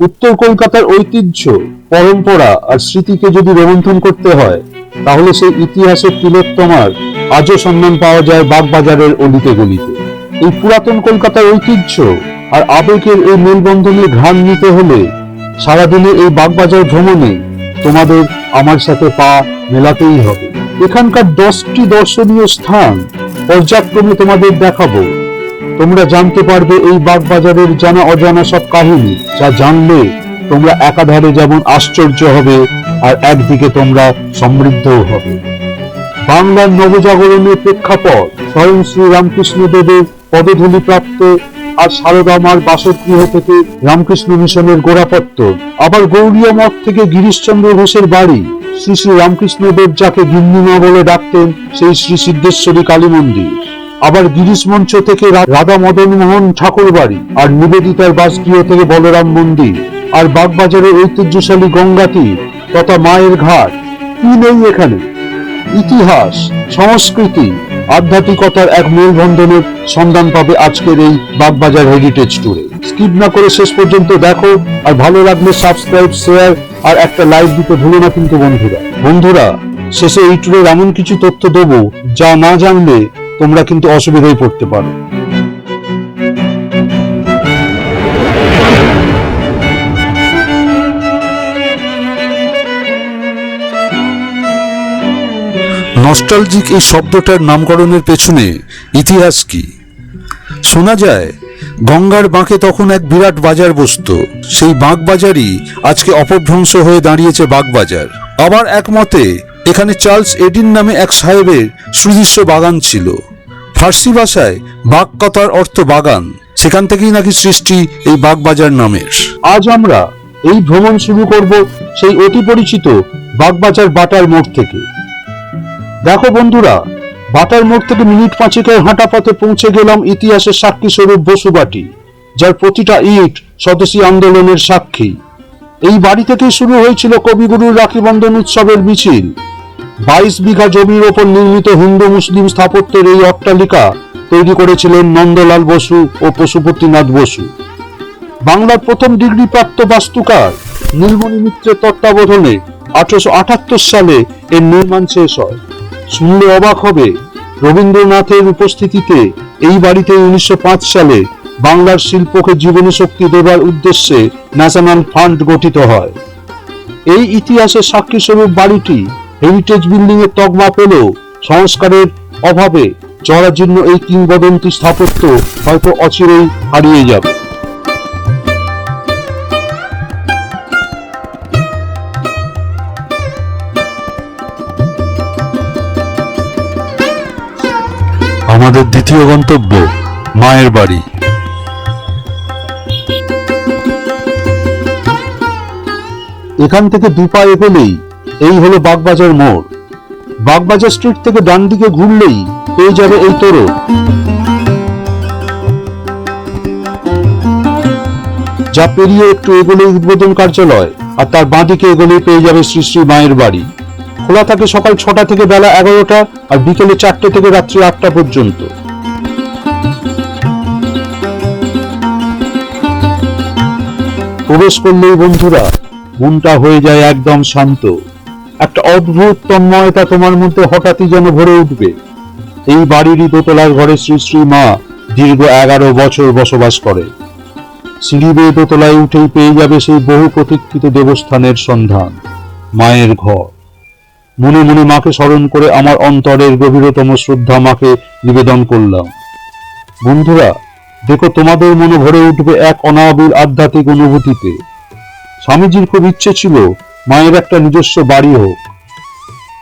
উত্তর কলকাতার ঐতিহ্য, পরম্পরা আর স্মৃতিকে যদি রোমন্থন করতে হয়, তাহলে সেই ইতিহাসের তিলোত্তমার আজও সন্ধান পাওয়া যায় বাগবাজারের অলিতে গলিতে। এই পুরাতন কলকাতার ঐতিহ্য আর আবেগের এই মেলবন্ধনে ঘ্রাণ নিতে হলে সারাদিনে এই বাগবাজার ভ্রমণে তোমাদের আমার সাথে পা মেলাতেই হবে। এখানকার 10টি দর্শনীয় স্থান পর্যায়ক্রমে তোমাদের দেখাবো। তোমরা জানতে পারবে এই বাগবাজারের জানা অজানা সব কাহিনী, যা জানলে তোমরা একাধারে যেমন আশ্চর্য হবে আর একদিকে তোমরা সমৃদ্ধও হবে। বাংলার নবজাগরণের প্রেক্ষাপট, স্বয়ং শ্রী রামকৃষ্ণ দেবের পদধূলি প্রাপ্ত আর সারদা মার বাসগৃহ থেকে রামকৃষ্ণ মিশনের গোড়াপত্তর, আবার গৌড়ীয় মঠ থেকে গিরিশচন্দ্র ঘোষের বাড়ি, শ্রী শ্রী রামকৃষ্ণ দেব যাকে গিন্নিমা বলে ডাকতেন সেই শ্রী সিদ্ধেশ্বরী কালী মন্দির, আবার গিরিশ মঞ্চ থেকে রাধা মদন মোহন ঠাকুর বাড়ি, আর নিবেদিতার বাসগৃহ থেকে বলরাম মন্দির, আর বাগবাজারের ঐতিহ্যশালী গঙ্গা তীর তথা মায়ের ঘাট। কি নেই এখানে! ইতিহাস, সংস্কৃতি, আধ্যাত্মিকতার এক মেলবন্ধনের সন্ধান পাবে আজকের এই বাগবাজার হেরিটেজ ট্যুরে। স্কিপ না করে শেষ পর্যন্ত দেখো, আর ভালো লাগলে সাবস্ক্রাইব, শেয়ার আর একটা লাইক দিতে ভুলো না কিন্তু বন্ধুরা। শেষে এই ট্যুরের এমন কিছু তথ্য দেবো যা না জানলে তোমরা কিন্তু অসুবিধায় পড়তে পারো। নস্টালজিক এই শব্দটার নামকরণের পেছনে ইতিহাস কি? শোনা যায় গঙ্গার বাঁকে তখন এক বিরাট বাজার বসত। সেই বাগবাজারই আজকে অপভ্রংশ হয়ে দাঁড়িয়েছে বাগবাজার। আবার একমতে এখানে চার্লস এডিন নামে এক সাহেবের সুদৃশ্য বাগান ছিল। ফার্সি ভাষায় বাগ কথার অর্থ বাগান, সেখান থেকেই নাকি সৃষ্টি এই বাগবাজার নামের। আজ আমরা এই ভ্রমণ শুরু করব সেই অতি পরিচিত বাগবাজার বাটার মোড় থেকে। দেখো বন্ধুরা, বাটার মোড় থেকে মিনিট 5-এর হাঁটা পথে পৌঁছে গেলাম ইতিহাসের সাক্ষী স্বরূপ বসুবাটি, যার প্রতিটা ইট স্বদেশী আন্দোলনের সাক্ষী। এই বাড়ি থেকেই শুরু হয়েছিল কবিগুরুর রাখি বন্ধন উৎসবের মিছিল। 22 বিঘা জমির ওপর নির্মিত হিন্দু মুসলিম স্থাপত্যের এই অট্টালিকা তৈরি করেছিলেন নন্দলাল বসু ও পশুপতিনাথ বসু। বাংলার প্রথম ডিগ্রি প্রাপ্ত বাস্তুকার নীলমণি মিত্রের তত্ত্বাবধানে 1878 সালে এর নির্মাণ শেষ হয়। শুনলে অবাক হবে, রবীন্দ্রনাথের উপস্থিতিতে এই বাড়িতে 1905 সালে বাংলার শিল্পকে জীবনী শক্তি দেবার উদ্দেশ্যে ন্যাশনাল ফান্ড গঠিত হয়। এই ইতিহাসের সাক্ষী স্বরূপ বাড়িটি হেরিটেজ বিল্ডিং এর তকমা পেলেও সংস্কারের অভাবে জরাজীর্ণ এই কিংবদন্তি স্থাপত্য হয়তো অচিরেই হারিয়ে যাবে। আমাদের দ্বিতীয় গন্তব্য মায়ের বাড়ি। এখান থেকে 2 পা এগোলেই এই হলো বাগবাজার মোড়। বাগবাজার স্ট্রিট থেকে ডান দিকে ঘুরলেই পেয়ে যাবে এই তোরণ। যা পেরিয়ে একটু এগোলেই উদ্বোধন কার্যালয়, আর তার বাঁদিকে এগোলেই পেয়ে যাবে শ্রী শ্রী মায়ের বাড়ি। খোলা থাকে সকাল 6টা থেকে বেলা 11টা, আর বিকেলে 4টে থেকে রাত্রি 8টা পর্যন্ত। প্রবেশ করলেই বন্ধুরা মনটা হয়ে যায় একদম শান্ত। একটা অদ্ভুত তন্ময়তা তোমার মধ্যে হঠাৎই যেন ভরে উঠবে। এই বাড়িরই দোতলার ঘরে শ্রী শ্রী মা দীর্ঘ 11 বছর বসবাস করে। সিঁড়ি বেয়ে দোতলায় উঠেই পেয়ে যাবে সেই বহু প্রতীক্ষিত দেবস্থানের সন্ধান, মায়ের ঘর। মনে মনে মাকে স্মরণ করে আমার অন্তরের গভীরতম শ্রদ্ধা মাকে নিবেদন করলাম। বন্ধুরা দেখো, তোমাদের মনে ভরে উঠবে এক অনাবিল আধ্যাত্মিক অনুভূতিতে। স্বামীজির খুব ইচ্ছে ছিল মায়ের একটা নিজস্ব বাড়ি হোক।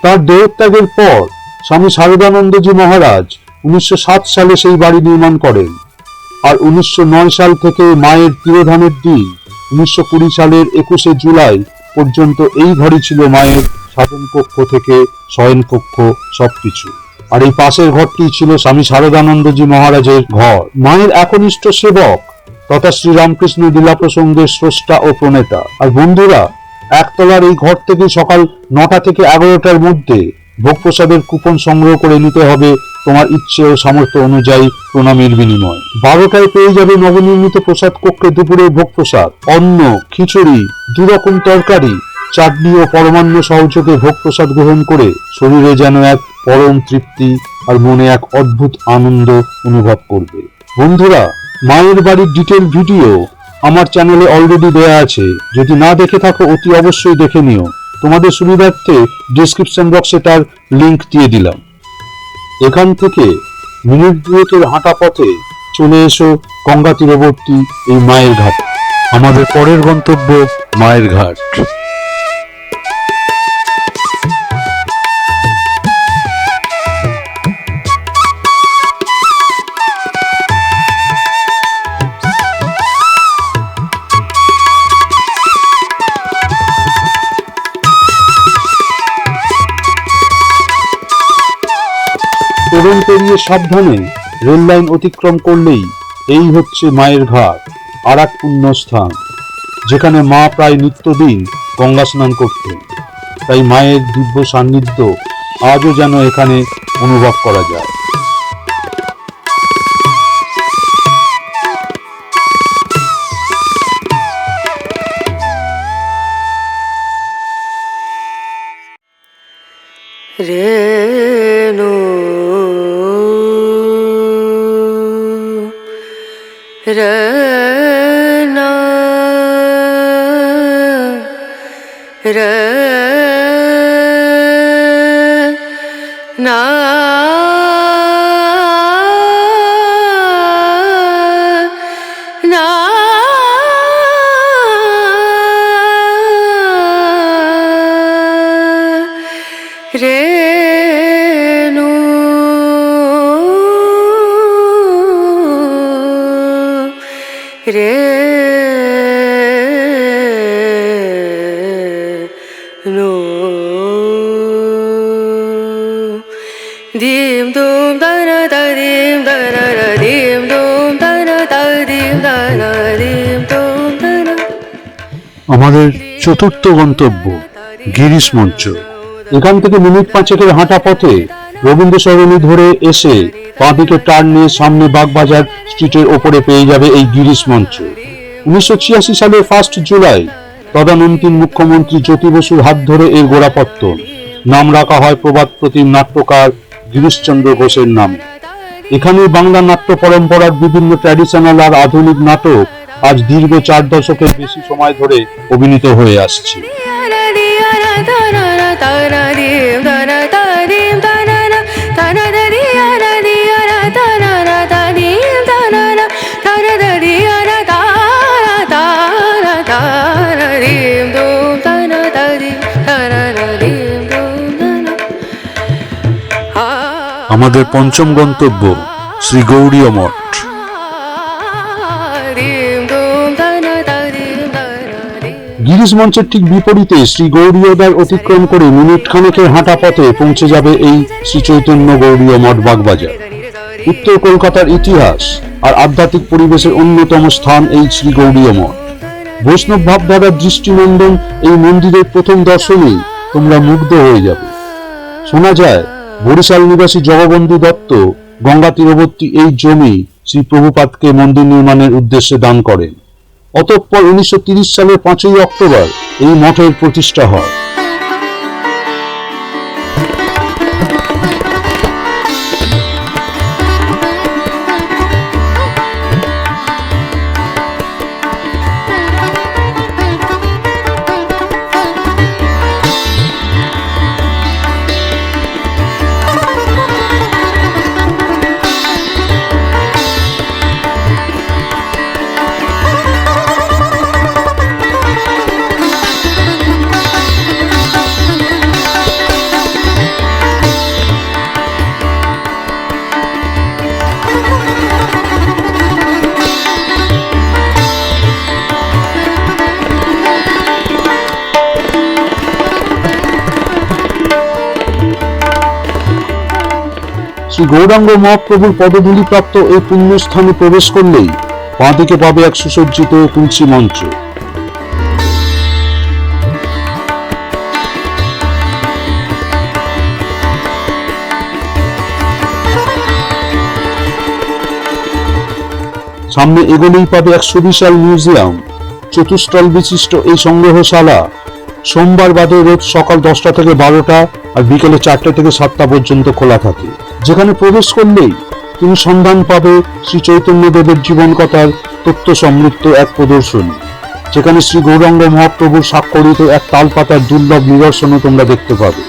তার দেহত্যাগের পর স্বামী শারদানন্দজি মহারাজ 1907 সালে সেই বাড়ি নির্মাণ করেন। আর 1909 সাল থেকে মায়ের তিরোধানের দিন 1920 সালের 21শে জুলাই পর্যন্ত এই ঘরই ছিল মায়ের সাধন কক্ষ থেকে শয়ন কক্ষ সবকিছু। আর এই পাশের ঘরটি ছিল স্বামী শারদানন্দজি মহারাজের ঘর, মায়ের একনিষ্ঠ সেবক তথা শ্রী রামকৃষ্ণ লীলা প্রসঙ্গের স্রষ্টা ও প্রণেতা। আর বন্ধুরা, একতলার এই ঘর থেকে সকাল 9টা থেকে 11টার মধ্যে ভোগ প্রসাদের কুপন সংগ্রহ করে নিতে হবে তোমার ইচ্ছে ও সামর্থ্য অনুযায়ী প্রণামীর বিনিময়। 12টায় পেয়ে যাবে নবনির্মিত প্রসাদ কক্ষে দুপুরের ভোগ প্রসাদ, অন্ন, খিচুড়ি, 2 রকম তরকারি, চাটনি ও পরমান্ন সহযোগে ভোগ প্রসাদ গ্রহণ করে শরীরে যেন এক পরম তৃপ্তি আর মনে এক অদ্ভুত আনন্দ অনুভব করবে। বন্ধুরা, মায়ের বাড়ির ডিটেল ভিডিও আমার চ্যানেলে অলরেডি দেয়া আছে, যদি না দেখে থাকো অতি অবশ্যই দেখে নিও। তোমাদের সুবিধার্থে ডেসক্রিপশন বক্সে তার লিংক দিয়ে দিলাম। এখান থেকে মিনিট 2 হাঁটা পথে চলে এসো গঙ্গা তীরবর্তী এই মায়ের ঘাট। আমাদের পরের গন্তব্য মায়ের ঘাট। তোরণ পেরিয়ে সাবধানে রেল লাইন অতিক্রম করলেই এই হচ্ছে মায়ের ঘাট, আর এক পুণ্যস্থান যেখানে মা প্রায় নিত্যদিন গঙ্গা স্নান করতেন। তাই মায়ের দিব্য সান্নিধ্য আজও যেন এখানে অনুভব করা যায়। রেণু রনা রনা না রেণু রেণু দিম দুম দনা দিম দনা দিম দুম দনা দিম দনা দিম দুম দনা। আমাদের চতুর্থ গন্তব্য গিরিশ মঞ্চ। এখান থেকে মিনিট 5 হাঁটা পথে রবীন্দ্র সরণি ধরে এসে বাঁদিকে টার্ন নিয়ে সামনে বাগবাজার স্ট্রিটের ওপরে পেয়ে যাবে এই গিরিশ মঞ্চ। 1986 সালের 1 জুলাই তদানীন্তন মুখ্যমন্ত্রী জ্যোতি বসুর হাত ধরে এর গোড়াপত্তন। নাম রাখা হয় প্রবাদ প্রতিম নাট্যকার গিরিশচন্দ্র ঘোষের নামে। এখানে বাংলা নাট্য পরম্পরার বিভিন্ন ট্র্যাডিশনাল আর আধুনিক নাটক আজ দীর্ঘ 4 দশকের বেশি সময় ধরে অভিনীত হয়ে আসছে। আমাদের পঞ্চম গন্তব্য শ্রী গৌড়ীয় মঠ। গিরিশ মঞ্চের ঠিক বিপরীতে শ্রী গৌড়ীয় দ্বার অতিক্রম করে মিনিট খানেকের হাঁটা পথে পৌঁছে যাবে এই শ্রী চৈতন্য গৌড়ীয় মঠ বাগবাজার। উত্তর কলকাতার ইতিহাস আর আধ্যাত্মিক পরিবেশের অন্যতম স্থান এই শ্রী গৌড়ীয় মঠ। বৈষ্ণব ভাবধারার দৃষ্টিনন্দন এই মন্দিরের প্রথম দর্শনেই তোমরা মুগ্ধ হয়ে যাবে। শোনা যায় বরিশাল নিবাসী জগবন্ধু দত্ত গঙ্গা তীরবর্তী এই জমি শ্রী প্রভুপাদকে মন্দির নির্মাণের উদ্দেশ্যে দান করেন। অতঃপর 1930 সালের 5ই অক্টোবর এই মঠের প্রতিষ্ঠা হয়। শ্রী গৌরাঙ্গ মহাপ্রভুর পদধূলি প্রাপ্ত এই পুণ্যস্থানে প্রবেশ করলেই বাঁদিকে পাবে এক সুসজ্জিত তুলসী মঞ্চ। সামনে এগোলেই পাবে এক সুবিশাল মিউজিয়াম। চতুস্তল বিশিষ্ট এই সংগ্রহশালা সোমবার বাদে রোজ সকাল 10টা থেকে 12টা আর বিকেলে 4টা থেকে 7টা পর্যন্ত খোলা থাকে, যেখানে প্রবেশ করলেই তুমি সন্ধান পাবে শ্রী চৈতন্যদেবের জীবন কথার তথ্য সমৃদ্ধ এক প্রদর্শনী, যেখানে শ্রী গৌরাঙ্গ মহাপ্রভুর স্বাক্ষরিত এক তালপাতার দুর্লভ নিদর্শনও তোমরা দেখতে পাবে।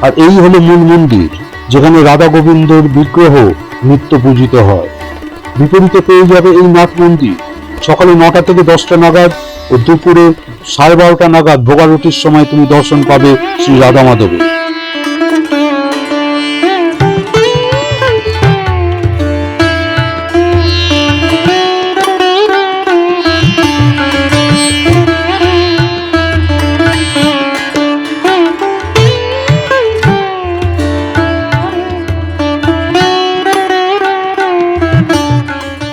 আর এই হলো মূল মন্দির, যেখানে রাধা গোবিন্দর বিগ্রহ নিত্য পূজিত হয়। বিপরীতে পেয়ে যাবে এই নাট মন্দির সকালে 9টা থেকে 10টা নাগাদ ও দুপুরে 12:30 নাগাদ ভোগারতির সময় তুমি দর্শন পাবে শ্রী রাধা মাধবের।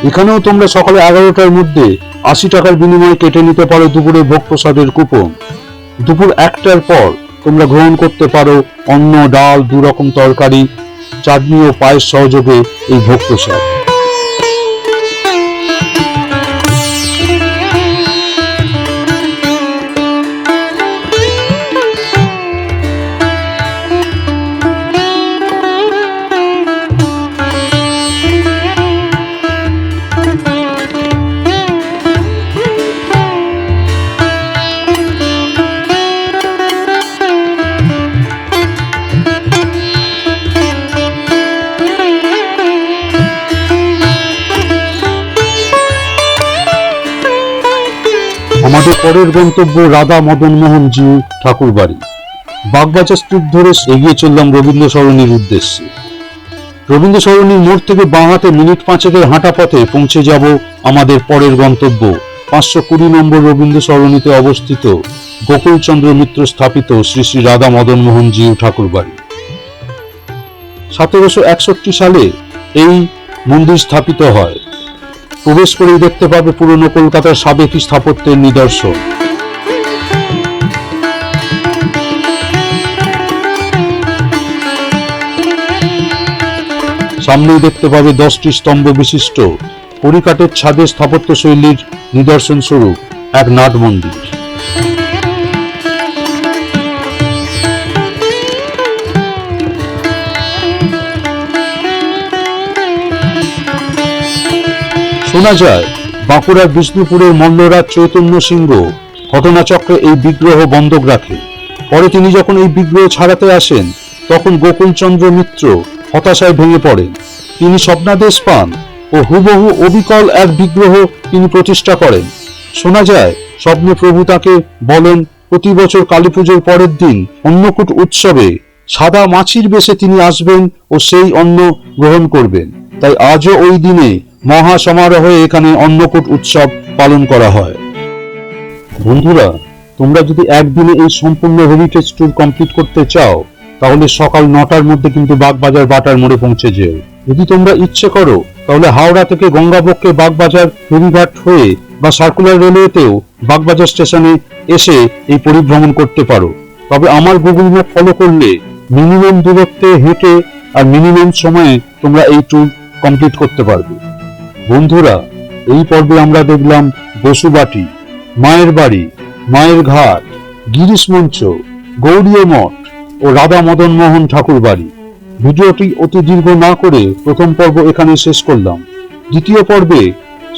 এখানেও তোমরা সকালে 11টার মধ্যে 80 টাকার বিনিময়ে কেটে নিতে পারো দুপুরে ভোগ প্রসাদের কুপন। দুপুর 1টার পর তোমরা গ্রহণ করতে পারো অন্ন, ডাল, 2 রকম তরকারি, চাটনি ও পায়েস সহযোগে এই ভোগ প্রসাদ। আমাদের পরের গন্তব্য রাধা মদন মোহন জিউ ঠাকুর বাড়ি। বাগবাজার স্ট্রিট ধরে এগিয়ে চললাম রবীন্দ্র সরণির উদ্দেশ্যে। রবীন্দ্র সরণির মোড় থেকে বাঁ হাতে মিনিট 5-এর হাঁটা পথে পৌঁছে যাব আমাদের পরের গন্তব্য 520 নম্বর রবীন্দ্র সরণিতে অবস্থিত গোকুলচন্দ্র মিত্র স্থাপিত শ্রী শ্রী রাধা মদন মোহন জিউ ঠাকুর বাড়ি। 1761 সালে এই মন্দির স্থাপিত হয়। প্রবেশ করেই দেখতে পাবে পুরনো কলকাতার সাবেকি স্থাপত্যের নিদর্শন। সামনেই দেখতে পাবে 10টি স্তম্ভ বিশিষ্ট কড়িকাঠের ছাদে স্থাপত্য শৈলীর নিদর্শন স্বরূপ এক নাট মন্দির। শোনা যায় বাঁকুড়ার বিষ্ণুপুরের মল্লরাজ চৈতন্য সিংহ ঘটনাচক্রে এই বিগ্রহ বন্ধক রাখে। পরে তিনি যখন এই বিগ্রহ ছাড়াতে আসেন তখন গোকুলচন্দ্র মিত্র হতাশায় ভেঙে পড়েন। তিনি স্বপ্নাদেশ পান ও হুবহু অবিকল এক বিগ্রহ তিনি প্রতিষ্ঠা করেন। শোনা যায় স্বপ্নে প্রভু তাকে বলেন প্রতি বছর কালী পুজোর পরের দিন অন্নকূট উৎসবে সাদা মাছির বেশে তিনি আসবেন ও সেই অন্ন গ্রহণ করবেন। তাই আজও ওই দিনে মহা সমারোহে এখানে অন্নকূট উৎসব পালন করা হয়। বন্ধুরা, তোমরা যদি একদিনে এই সম্পূর্ণ হেরিটেজ ট্যুর কমপ্লিট করতে চাও তাহলে সকাল 9টার মধ্যে কিন্তু বাগবাজার বাটার মোড়ে পৌঁছে যেও। যদি তোমরা ইচ্ছে করো তাহলে হাওড়া থেকে গঙ্গাবক্ষে বাগবাজার ফেরিঘাট হয়ে বা সার্কুলার রেলওয়েতেও বাগবাজার স্টেশনে এসে এই পরিভ্রমণ করতে পারো। তবে আমার গুগল ম্যাপ ফলো করলে মিনিমাম দূরত্বে হেঁটে আর মিনিমাম সময়ে তোমরা এই ট্যুর কমপ্লিট করতে পারবে। বন্ধুরা, এই পর্বে আমরা দেখলাম বসুবাটি, মায়ের বাড়ি, মায়ের ঘাট, গিরিশ মঞ্চ, গৌড়ীয় মঠ ও রাধা মদন মোহন ঠাকুর বাড়ি। ভিডিওটি অতি দীর্ঘ না করে প্রথম পর্ব এখানে শেষ করলাম। দ্বিতীয় পর্বে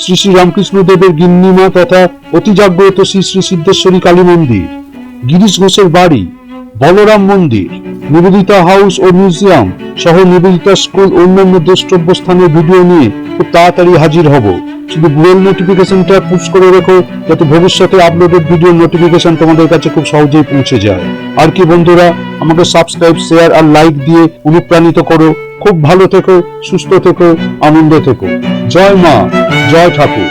শ্রী শ্রী রামকৃষ্ণ দেবের গিন্নিমা তথা অতি জাগ্রত শ্রী শ্রী সিদ্ধেশ্বরী কালী মন্দির, গিরিশ ঘোষের বাড়ি, বলরাম মন্দির, নিবেদিতা হাউস ও মিউজিয়াম সহ নিবেদিতা স্কুল অন্যান্য দ্রষ্টব্য স্থানের ভিডিও নিয়ে খুব তাড়াতাড়ি হাজির হব। শুধু বেল নোটিফিকেশনটা পুশ করে রেখো, যাতে ভবিষ্যতে আপলোডেড ভিডিও নোটিফিকেশন তোমাদের কাছে খুব সহজেই পৌঁছে যায়। আর কি বন্ধুরা, আমাকে সাবস্ক্রাইব, শেয়ার আর লাইক দিয়ে অনুপ্রাণিত করো। খুব ভালো থেকো, সুস্থ থেকো, আনন্দ থেকো। জয় মা, জয় ঠাকুর।